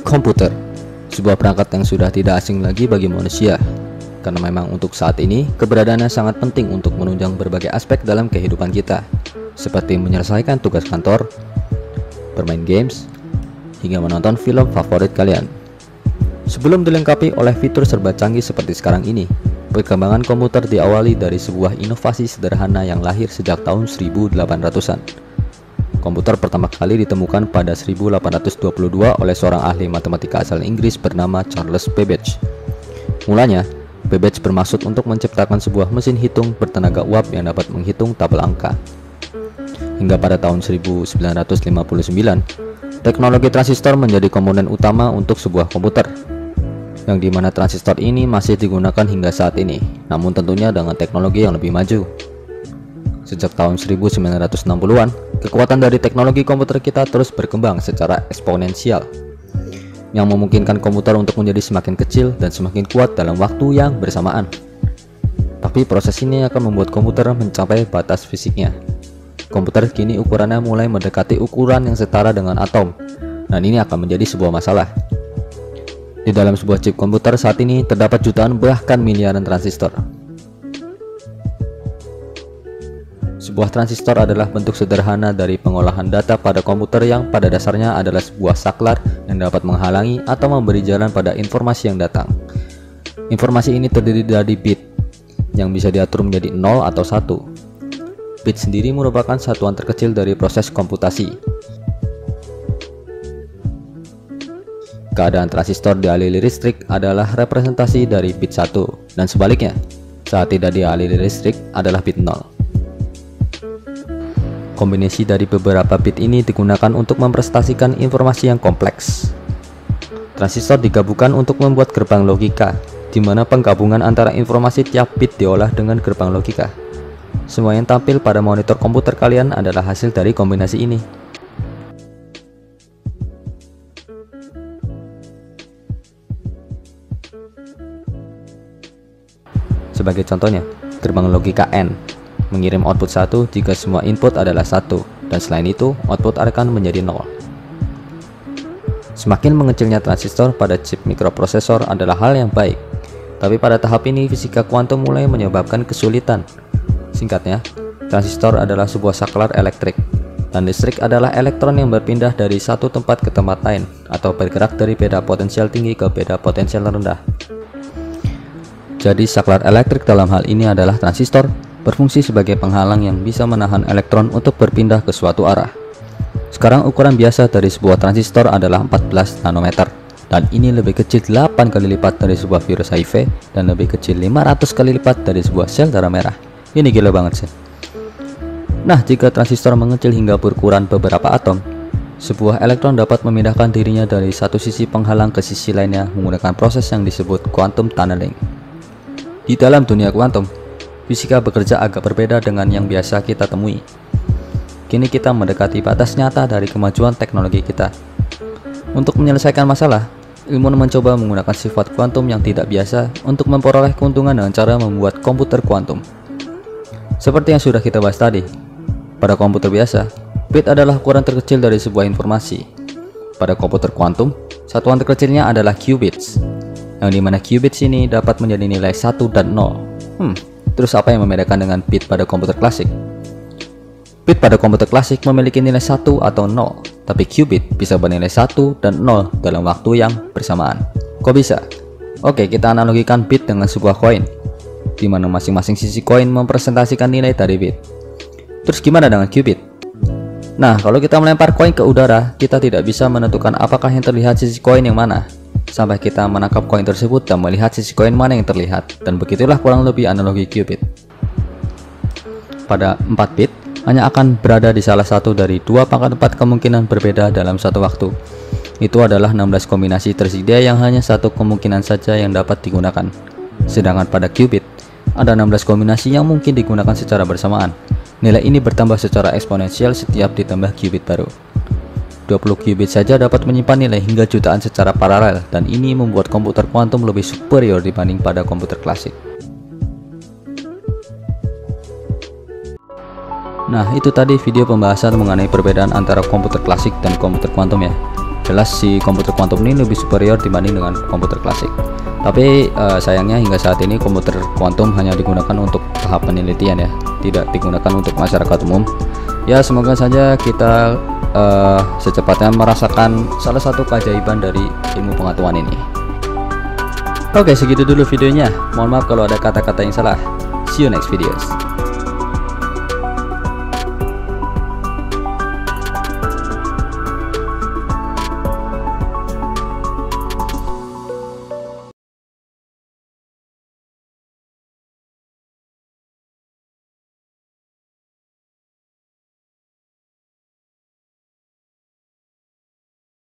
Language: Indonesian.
Komputer, sebuah perangkat yang sudah tidak asing lagi bagi manusia, karena memang untuk saat ini keberadaannya sangat penting untuk menunjang berbagai aspek dalam kehidupan kita, seperti menyelesaikan tugas kantor, bermain games, hingga menonton film favorit kalian. Sebelum dilengkapi oleh fitur serba canggih seperti sekarang ini, perkembangan komputer diawali dari sebuah inovasi sederhana yang lahir sejak tahun 1800-an. Komputer pertama kali ditemukan pada 1822 oleh seorang ahli matematika asal Inggris bernama Charles Babbage. Mulanya, Babbage bermaksud untuk menciptakan sebuah mesin hitung bertenaga uap yang dapat menghitung tabel angka. Hingga pada tahun 1959, teknologi transistor menjadi komponen utama untuk sebuah komputer, yang dimana transistor ini masih digunakan hingga saat ini, namun tentunya dengan teknologi yang lebih maju. Sejak tahun 1960-an, kekuatan dari teknologi komputer kita terus berkembang secara eksponensial, yang memungkinkan komputer untuk menjadi semakin kecil dan semakin kuat dalam waktu yang bersamaan. Tapi proses ini akan membuat komputer mencapai batas fisiknya. Komputer kini ukurannya mulai mendekati ukuran yang setara dengan atom, dan ini akan menjadi sebuah masalah. Di dalam sebuah chip komputer saat ini terdapat jutaan bahkan miliaran transistor. Sebuah transistor adalah bentuk sederhana dari pengolahan data pada komputer yang pada dasarnya adalah sebuah saklar yang dapat menghalangi atau memberi jalan pada informasi yang datang. Informasi ini terdiri dari bit yang bisa diatur menjadi 0 atau 1. Bit sendiri merupakan satuan terkecil dari proses komputasi. Keadaan transistor dialiri listrik adalah representasi dari bit 1, dan sebaliknya, saat tidak dialiri listrik adalah bit 0. Kombinasi dari beberapa bit ini digunakan untuk mempresentasikan informasi yang kompleks. Transistor digabungkan untuk membuat gerbang logika, di mana penggabungan antara informasi tiap bit diolah dengan gerbang logika. Semua yang tampil pada monitor komputer kalian adalah hasil dari kombinasi ini. Sebagai contohnya, gerbang logika N mengirim output 1 jika semua input adalah 1, dan selain itu output akan menjadi 0. Semakin mengecilnya transistor pada chip mikroprosesor adalah hal yang baik, tapi pada tahap ini fisika kuantum mulai menyebabkan kesulitan. Singkatnya, transistor adalah sebuah saklar elektrik, dan listrik adalah elektron yang berpindah dari satu tempat ke tempat lain, atau bergerak dari beda potensial tinggi ke beda potensial rendah. Jadi saklar elektrik dalam hal ini adalah transistor, berfungsi sebagai penghalang yang bisa menahan elektron untuk berpindah ke suatu arah. Sekarang ukuran biasa dari sebuah transistor adalah 14 nanometer, dan ini lebih kecil 8 kali lipat dari sebuah virus HIV, dan lebih kecil 500 kali lipat dari sebuah sel darah merah. Ini gila banget sih. Nah, jika transistor mengecil hingga berukuran beberapa atom, sebuah elektron dapat memindahkan dirinya dari satu sisi penghalang ke sisi lainnya menggunakan proses yang disebut quantum tunneling. Di dalam dunia kuantum, fisika bekerja agak berbeda dengan yang biasa kita temui. Kini kita mendekati batas nyata dari kemajuan teknologi kita. Untuk menyelesaikan masalah, ilmuwan mencoba menggunakan sifat kuantum yang tidak biasa untuk memperoleh keuntungan dengan cara membuat komputer kuantum. Seperti yang sudah kita bahas tadi, pada komputer biasa, bit adalah ukuran terkecil dari sebuah informasi. Pada komputer kuantum, satuan terkecilnya adalah qubits, yang dimana qubits ini dapat menjadi nilai 1 dan 0. Terus apa yang membedakan dengan bit pada komputer klasik? Bit pada komputer klasik memiliki nilai 1 atau 0, tapi qubit bisa bernilai 1 dan 0 dalam waktu yang bersamaan. Kok bisa? Oke, kita analogikan bit dengan sebuah koin, di mana masing-masing sisi koin mempresentasikan nilai dari bit. Terus gimana dengan qubit? Nah, kalau kita melempar koin ke udara, kita tidak bisa menentukan apakah yang terlihat sisi koin yang mana, sampai kita menangkap koin tersebut dan melihat sisi koin mana yang terlihat, dan begitulah kurang lebih analogi qubit. Pada 4 bit, hanya akan berada di salah satu dari 2 pangkat 4 kemungkinan berbeda dalam satu waktu. Itu adalah 16 kombinasi tersedia yang hanya satu kemungkinan saja yang dapat digunakan. Sedangkan pada qubit, ada 16 kombinasi yang mungkin digunakan secara bersamaan. Nilai ini bertambah secara eksponensial setiap ditambah qubit baru. 20 qubit saja dapat menyimpan nilai hingga jutaan secara paralel, dan ini membuat komputer kuantum lebih superior dibanding pada komputer klasik. Nah, itu tadi video pembahasan mengenai perbedaan antara komputer klasik dan komputer kuantum ya. Jelas si komputer kuantum ini lebih superior dibanding dengan komputer klasik. Tapi sayangnya hingga saat ini komputer kuantum hanya digunakan untuk tahap penelitian ya, tidak digunakan untuk masyarakat umum. Ya, semoga saja kita secepatnya merasakan salah satu keajaiban dari ilmu pengetahuan ini. Oke, segitu dulu videonya. Mohon maaf kalau ada kata-kata yang salah. See you next videos.